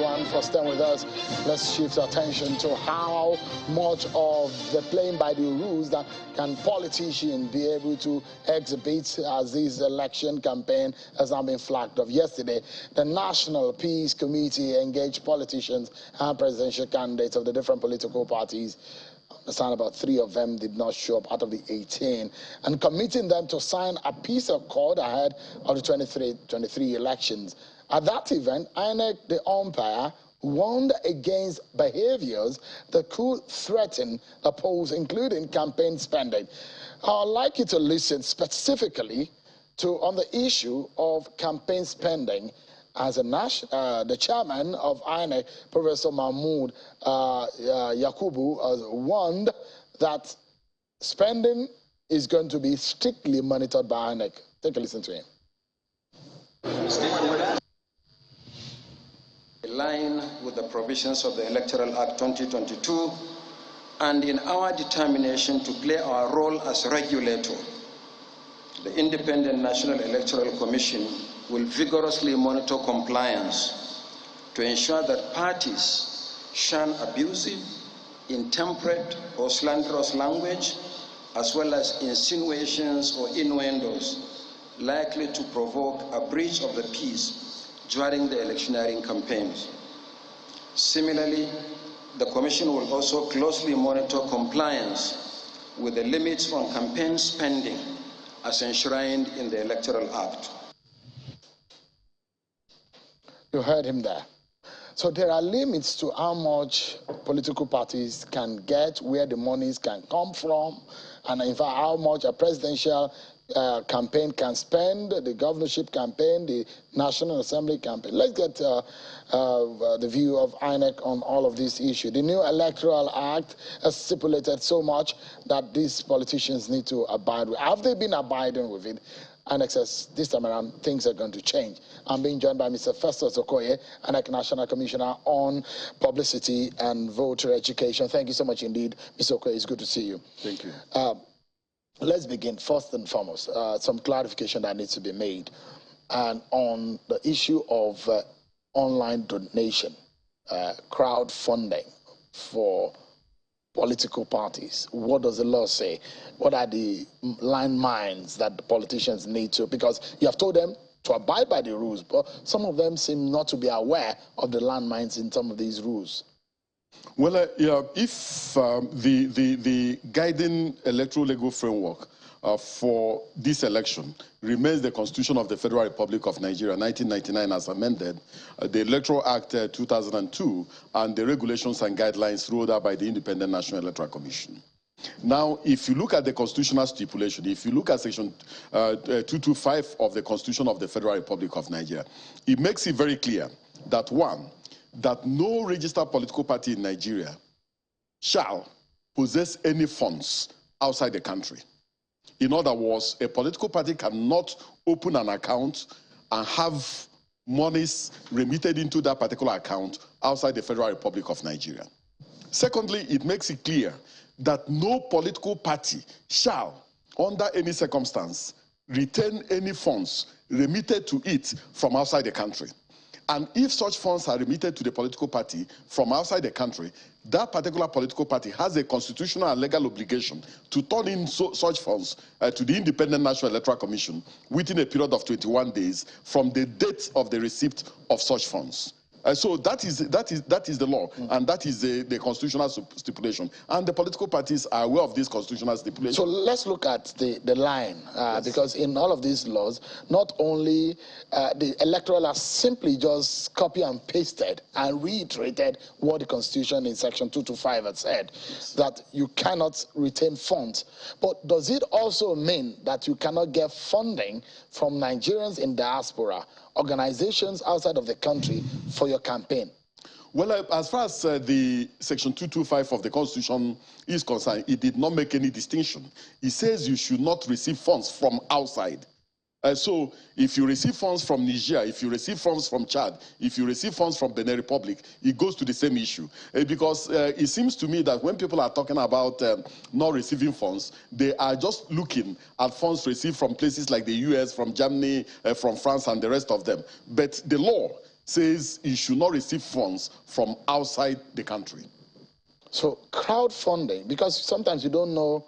everyone, for staying with us. Let's shift our attention to how much of the playing by the rules that can politicians be able to exhibit as this election campaign has now been flagged off. Yesterday, the National Peace Committee engaged politicians and presidential candidates of the different political parties. About 3 of them did not show up out of the 18, and committing them to sign a peace accord ahead of the 23 elections. At that event, INEC, the umpire, warned against behaviors that could threaten the polls, including campaign spending. I'd like you to listen specifically on the issue of campaign spending. As the chairman of INEC, Professor Mahmoud Yakubu, has warned that spending is going to be strictly monitored by INEC. Take a listen to him. In line with the provisions of the Electoral Act 2022 and in our determination to play our role as regulator, the Independent National Electoral Commission will vigorously monitor compliance to ensure that parties shun abusive, intemperate, or slanderous language, as well as insinuations or innuendos likely to provoke a breach of the peace during the electioneering campaigns. Similarly, the Commission will also closely monitor compliance with the limits on campaign spending as enshrined in the Electoral Act. You heard him there. So there are limits to how much political parties can get, where the monies can come from, and in fact how much a presidential campaign can spend, the governorship campaign, the National Assembly campaign. Let's get the view of INEC on all of these issues. The new Electoral Act has stipulated so much that these politicians need to abide with. Have they been abiding with it? INEC says this time around things are going to change. I'm being joined by Mr. Festus Okoye, INEC National Commissioner on Publicity and Voter Education. Thank you so much indeed, Mr. Okoye. It's good to see you. Thank you. Let's begin first and foremost. Some clarification that needs to be made, and on the issue of online donation, crowdfunding for political parties. What does the law say? What are the landmines that the politicians need to? Because you have told them to abide by the rules, but some of them seem not to be aware of the landmines in some of these rules. Well, if the guiding electoral legal framework for this election remains the Constitution of the Federal Republic of Nigeria, 1999 as amended, the Electoral Act 2002, and the regulations and guidelines rolled out by the Independent National Electoral Commission. Now, if you look at the constitutional stipulation, if you look at Section 225 of the Constitution of the Federal Republic of Nigeria, it makes it very clear that, one, that no registered political party in Nigeria shall possess any funds outside the country. In other words, a political party cannot open an account and have monies remitted into that particular account outside the Federal Republic of Nigeria. Secondly, it makes it clear that no political party shall, under any circumstance, retain any funds remitted to it from outside the country. And if such funds are remitted to the political party from outside the country, that particular political party has a constitutional and legal obligation to turn in such funds to the Independent National Electoral Commission within a period of 21 days from the date of the receipt of such funds. So that is the law, and that is the constitutional stipulation. And the political parties are aware of this constitutional stipulation. So let's look at the line, yes. Because in all of these laws, not only the electoral law simply just copy and pasted and reiterated what the Constitution in Section 225 had said, yes, that you cannot retain funds. But does it also mean that you cannot get funding from Nigerians in diaspora, organizations outside of the country, for your campaign? Well, as far as the Section 225 of the Constitution is concerned, it did not make any distinction. It says you should not receive funds from outside. So if you receive funds from Niger, if you receive funds from Chad, if you receive funds from Benin Republic, it goes to the same issue. Because it seems to me that when people are talking about not receiving funds, they are just looking at funds received from places like the US, from Germany, from France, and the rest of them. But the law says you should not receive funds from outside the country. So crowdfunding, because sometimes you don't know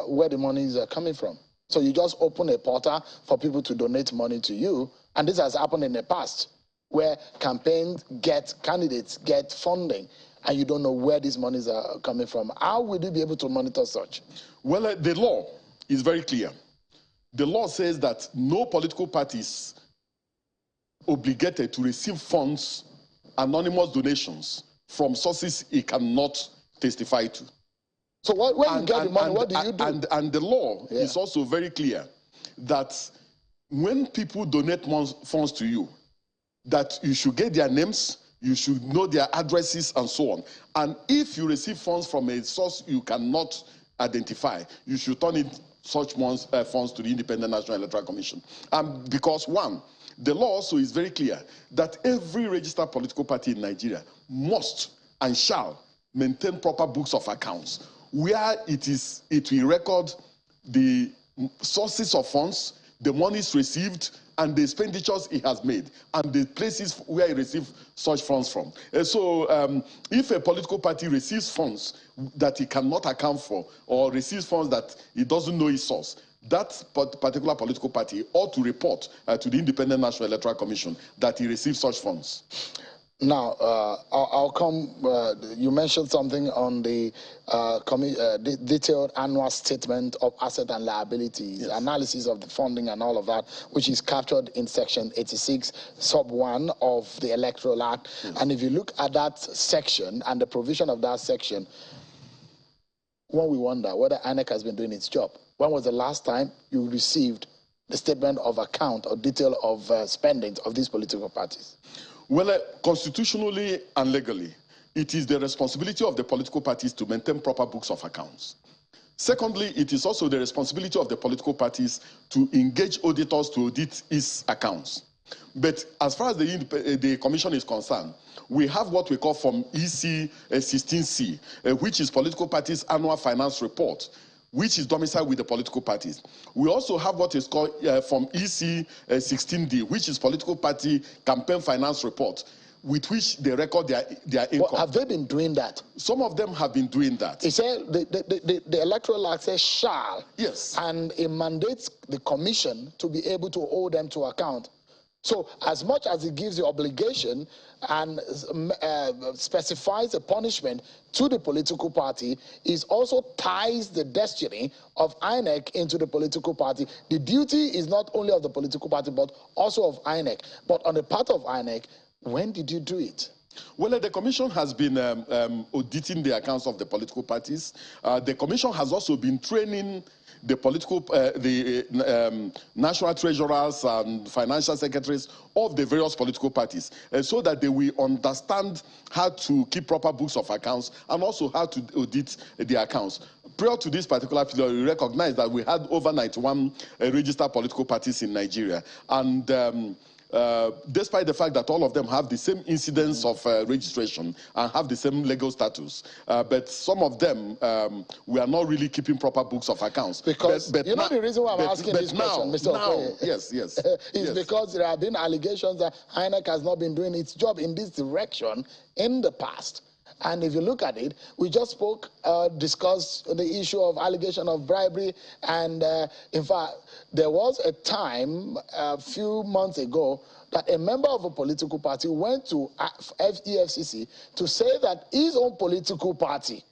where the monies are coming from. So you just open a portal for people to donate money to you, and this has happened in the past, where candidates get funding, and you don't know where these monies are coming from. How will you be able to monitor such? Well, the law is very clear. The law says that no political party is obligated to receive funds, anonymous donations from sources it cannot testify to. So when you get the money, what do you do? And the law is also very clear that when people donate funds to you, that you should get their names, you should know their addresses and so on. And if you receive funds from a source you cannot identify, you should turn in such funds to the Independent National Electoral Commission. Because one, the law also is very clear that every registered political party in Nigeria must and shall maintain proper books of accounts where it will record the sources of funds, the monies received, and the expenditures it has made, and the places where it received such funds from. So if a political party receives funds that it cannot account for, or receives funds that it doesn't know its source, that particular political party ought to report to the Independent National Electoral Commission that he received such funds. Now, I'll come, you mentioned something on the detailed annual statement of asset and liabilities, analysis of the funding and all of that, which is captured in section 86, sub 1 of the Electoral Act. And if you look at that section and the provision of that section, one we wonder whether INEC has been doing its job. When was the last time you received the statement of account or detail of spending of these political parties? Well, constitutionally and legally, it is the responsibility of the political parties to maintain proper books of accounts. Secondly, it is also the responsibility of the political parties to engage auditors to audit its accounts. But as far as the commission is concerned, we have what we call from EC 16C, which is political parties' annual finance report, which is domiciled with the political parties. We also have what is called from EC 16D, which is political party campaign finance report, with which they record their income. Well, have they been doing that? Some of them have been doing that. It said the Electoral Act says shall. Yes. And it mandates the commission to be able to hold them to account. So as much as it gives the obligation and specifies a punishment to the political party, it also ties the destiny of INEC into the political party. The duty is not only of the political party, but also of INEC. But on the part of INEC, when did you do it? Well, the commission has been auditing the accounts of the political parties. The commission has also been training the national treasurers and financial secretaries of the various political parties, so that they will understand how to keep proper books of accounts and also how to audit the accounts. Prior to this particular period, we recognize that we had over 91 registered political parties in Nigeria, and despite the fact that all of them have the same incidence of registration and have the same legal status, but some of them we are not really keeping proper books of accounts. Because you know the reason why I'm asking this question, Mr. Okoye, yes, is because there have been allegations that INEC has not been doing its job in this direction in the past. And if you look at it, we just discussed the issue of allegation of bribery. And in fact, there was a time a few months ago that a member of a political party went to EFCC to say that his own political party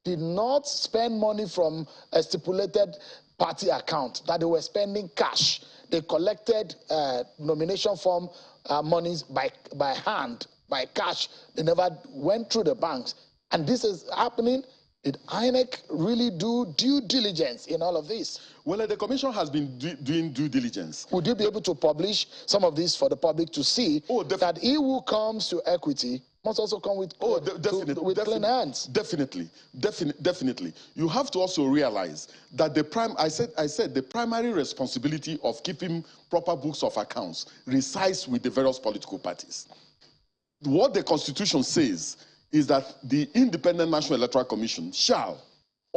did not spend money from a stipulated party account, that they were spending cash. They collected nomination form monies by hand, by cash. They never went through the banks. And this is happening. Did INEC really do due diligence in all of this? Well, the commission has been doing due diligence. Would you be able to publish some of this for the public to see that he who comes to equity must also come with, with clean hands? Definitely. You have to also realize that the primary responsibility of keeping proper books of accounts resides with the various political parties. What the Constitution says is that the Independent National Electoral Commission shall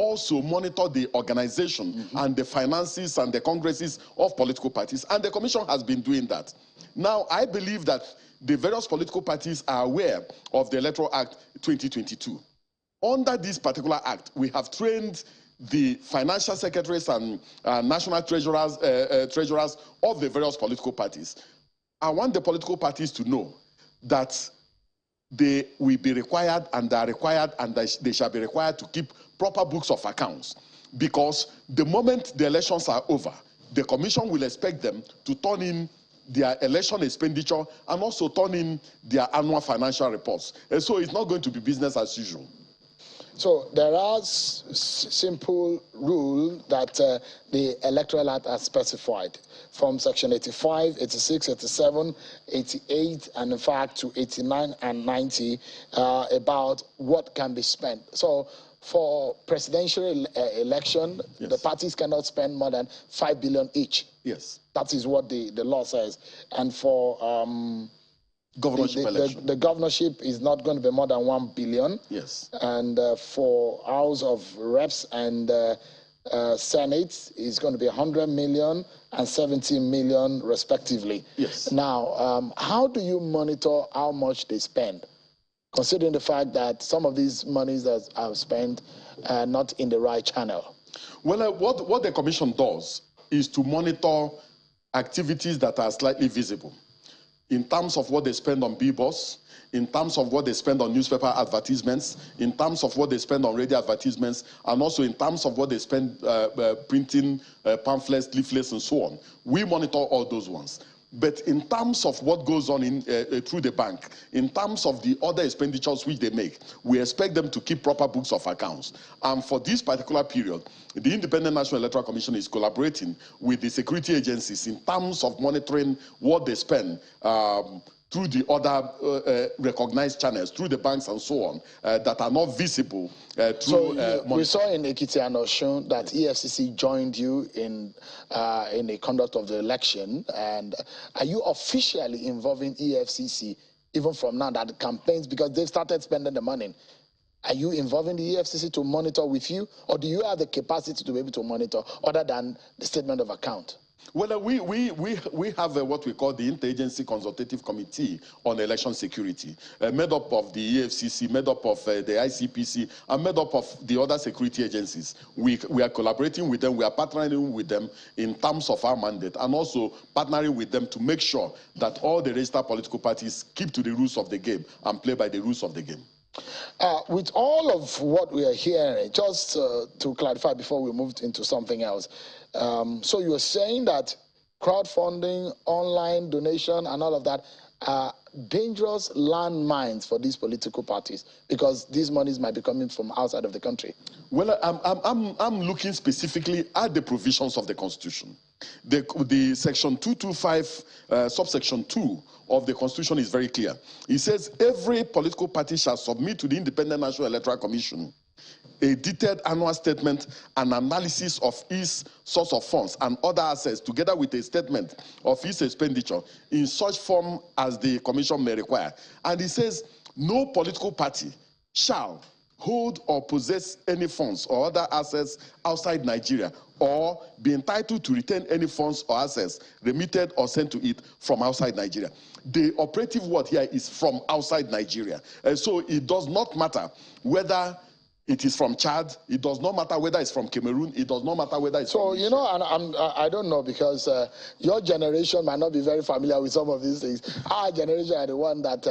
also monitor the organization and the finances and the congresses of political parties, and the commission has been doing that. Now, I believe that the various political parties are aware of the Electoral Act 2022. Under this particular act, we have trained the financial secretaries and national treasurers of the various political parties. I want the political parties to know that they will be required and are required and they shall be required to keep proper books of accounts, because the moment the elections are over, the commission will expect them to turn in their election expenditure and also turn in their annual financial reports. And so it's not going to be business as usual. So there are simple rules that the Electoral Act has specified from Section 85, 86, 87, 88, and in fact to 89 and 90 about what can be spent. So for presidential election, yes, the parties cannot spend more than 5 billion each. Yes. That is what the law says. And for governorship election, the governorship is not going to be more than 1 billion. Yes. And for House of Reps and Senate is going to be 100 million and 70 million respectively. Yes. Now, how do you monitor how much they spend, considering the fact that some of these monies that are spent are not in the right channel? Well, what the commission does is to monitor activities that are slightly visible, in terms of what they spend on billboards, in terms of what they spend on newspaper advertisements, in terms of what they spend on radio advertisements, and also in terms of what they spend printing pamphlets, leaflets, and so on. We monitor all those ones. But in terms of what goes on through the bank, in terms of the other expenditures which they make, we expect them to keep proper books of accounts. And for this particular period, the Independent National Electoral Commission is collaborating with the security agencies in terms of monitoring what they spend through the other recognized channels, through the banks and so on, that are not visible through we saw in Ekiti and Osun that EFCC joined you in the conduct of the election. And are you officially involving EFCC, even from now, that campaigns, because they've started spending the money? Are you involving the EFCC to monitor with you, or do you have the capacity to be able to monitor other than the statement of account? Well, we have what we call the Interagency Consultative Committee on Election Security, made up of the EFCC, made up of the ICPC, and made up of the other security agencies. We are collaborating with them, we are partnering with them in terms of our mandate, and also partnering with them to make sure that all the registered political parties keep to the rules of the game and play by the rules of the game. With all of what we are hearing, just to clarify before we move into something else, so you are saying that crowdfunding, online donation, and all of that are dangerous landmines for these political parties, because these monies might be coming from outside of the country? Well, I'm looking specifically at the provisions of the Constitution. The Section 225, subsection 2 of the Constitution is very clear. It says every political party shall submit to the Independent National Electoral Commission a detailed annual statement and analysis of its source of funds and other assets, together with a statement of its expenditure in such form as the commission may require. And it says no political party shall hold or possess any funds or other assets outside Nigeria, or be entitled to retain any funds or assets remitted or sent to it from outside Nigeria. The operative word here is from outside Nigeria. And so it does not matter whether it is from Chad, it does not matter whether it's from Cameroon, it does not matter whether it's from... So, you know, and I don't know, because your generation might not be very familiar with some of these things. Our generation are the one that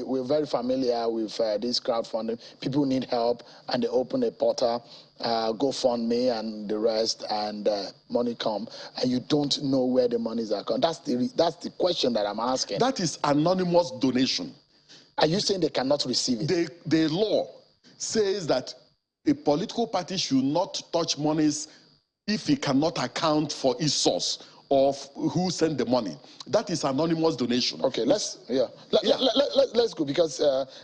we're very familiar with this crowdfunding. People need help, and they open a portal, GoFundMe and the rest, and money come, and you don't know where the monies are coming. That's the question that I'm asking. That is anonymous donation. Are you saying they cannot receive it? The law says that a political party should not touch monies if it cannot account for its source of who sent the money. That is anonymous donation. Okay, let's go, because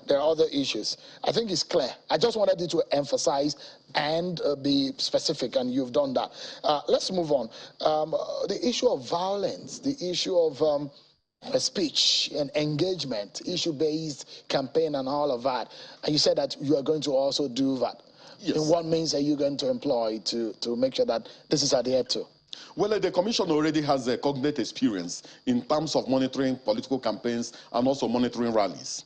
there are other issues. I think it's clear. I just wanted you to emphasize and be specific, and you've done that. Let's move on. The issue of violence, the issue of speech and engagement, issue-based campaign and all of that. And you said that you are going to also do that. Yes. And what means are you going to employ to make sure that this is adhered to? Well, the Commission already has a cognate experience in terms of monitoring political campaigns and also monitoring rallies.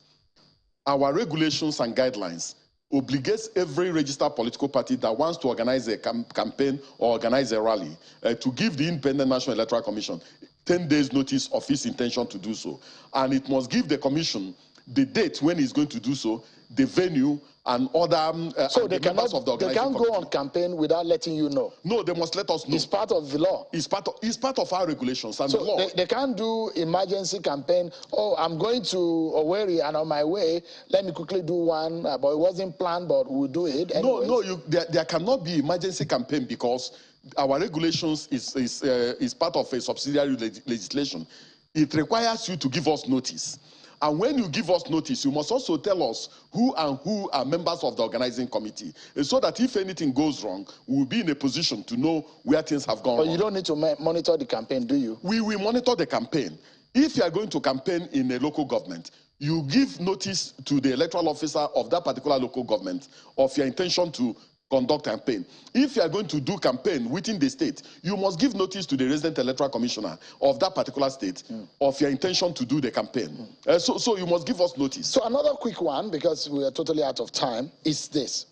Our regulations and guidelines obligates every registered political party that wants to organize a campaign or organize a rally to give the Independent National Electoral Commission 10 days notice of its intention to do so. And it must give the Commission the date when it's going to do so, the venue, and other so they cannot, of the they can't go on campaign without letting you know. No, they must let us know. It's part of the law. It's part of our regulations and so the law. They can't do emergency campaign. Oh, I'm going to Owerri and on my way, let me quickly do one. But it wasn't planned, but we'll do it anyways. No, there cannot be emergency campaign because our regulations is part of a subsidiary legislation. It requires you to give us notice. And when you give us notice, you must also tell us who are members of the organizing committee, so that if anything goes wrong, we will be in a position to know where things have gone wrong. But you don't need to monitor the campaign, do you? We will monitor the campaign. If you are going to campaign in a local government, you give notice to the electoral officer of that particular local government of your intention to conduct campaign. If you are going to do campaign within the state, you must give notice to the resident electoral commissioner of that particular state of your intention to do the campaign. So you must give us notice. So another quick one, because we are totally out of time, is this.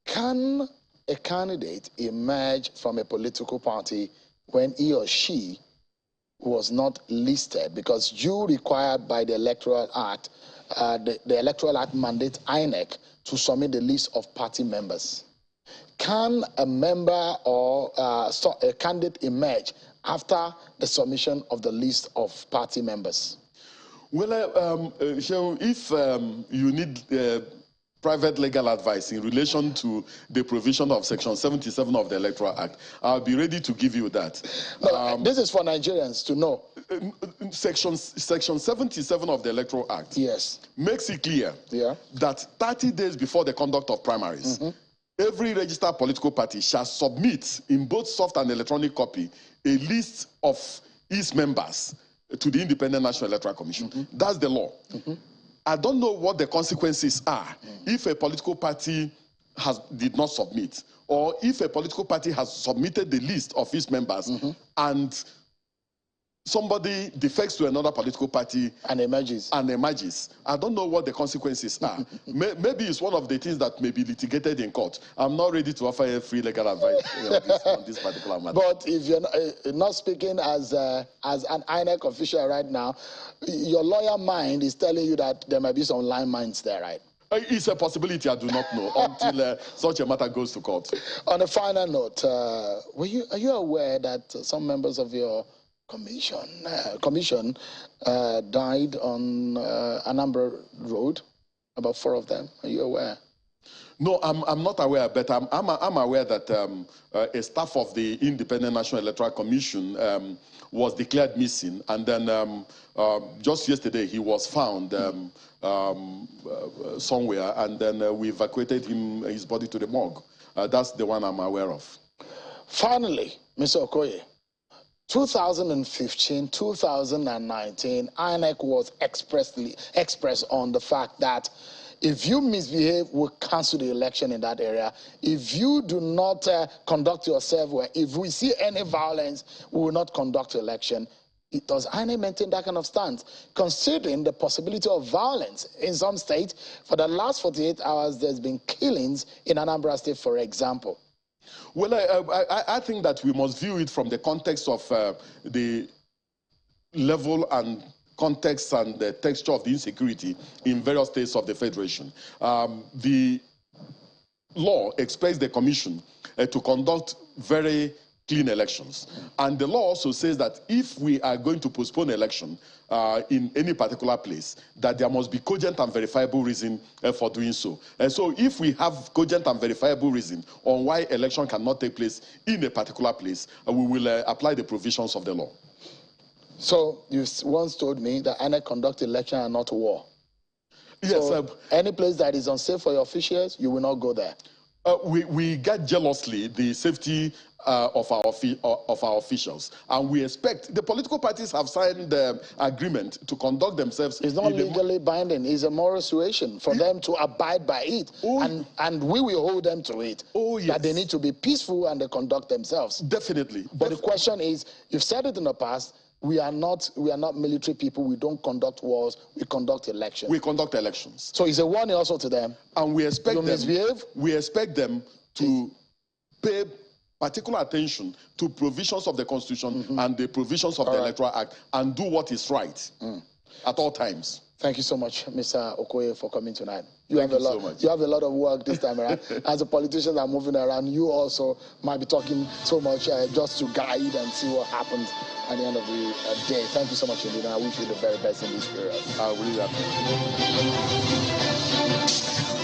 Can a candidate emerge from a political party when he or she was not listed? Because due required by the Electoral Act, the Electoral Act mandates INEC to submit the list of party members. Can a member or a candidate emerge after the submission of the list of party members? Well, if you need private legal advice in relation to the provision of Section 77 of the Electoral Act, I'll be ready to give you that. No, this is for Nigerians to know. Section 77 of the Electoral Act makes it clear that 30 days before the conduct of primaries, every registered political party shall submit in both soft and electronic copy a list of its members to the Independent National Electoral Commission. That's the law. I don't know what the consequences are if a political party did not submit, or if a political party has submitted the list of its members and somebody defects to another political party and emerges. I don't know what the consequences are. Maybe it's one of the things that may be litigated in court. I'm not ready to offer a free legal advice on this particular matter. But if you're not speaking as an INEC official right now, your lawyer mind is telling you that there might be some line minds there, right? It's a possibility, I do not know, until such a matter goes to court. On a final note, are you aware that some members of your commission died on Anambra Road? About 4 of them. Are you aware? No, I'm not aware, but I'm aware that a staff of the Independent National Electoral Commission was declared missing, and then just yesterday he was found somewhere, and then we evacuated his body to the morgue. That's the one I'm aware of. Finally, Mr. Okoye, 2015, 2019, INEC was expressed on the fact that if you misbehave, we'll cancel the election in that area. If you do not conduct yourself well, if we see any violence, we will not conduct the election. Does INEC maintain that kind of stance? Considering the possibility of violence in some states, for the last 48 hours, there's been killings in Anambra State, for example. Well, I think that we must view it from the context of the level and context and the texture of the insecurity in various states of the Federation. The law expects the Commission to conduct very clean elections. And the law also says that if we are going to postpone election in any particular place, that there must be cogent and verifiable reason for doing so. And so if we have cogent and verifiable reason on why election cannot take place in a particular place, we will apply the provisions of the law. So you once told me that INEC conduct election and not war. Yes. So any place that is unsafe for your officials, you will not go there. We get jealously the safety of our officials, and we expect the political parties have signed the agreement to conduct themselves. It's not legally binding. It's a moral suasion for them to abide by it, and we will hold them to it. Oh yes, that they need to be peaceful and they conduct themselves. Definitely. But the question is, you've said it in the past. We are not military people. We don't conduct wars. We conduct elections. We conduct elections. So it's a warning also to them. And we expect them. Misbehave. We expect them to pay particular attention to provisions of the Constitution and the provisions of the Electoral Act, and do what is right at all times. Thank you so much, Mr. Okoye, for coming tonight. You have a lot of work this time around. As the politicians are moving around, you also might be talking so much just to guide and see what happens at the end of the day. Thank you so much, indeed, and I wish you the very best in this period. I really appreciate it.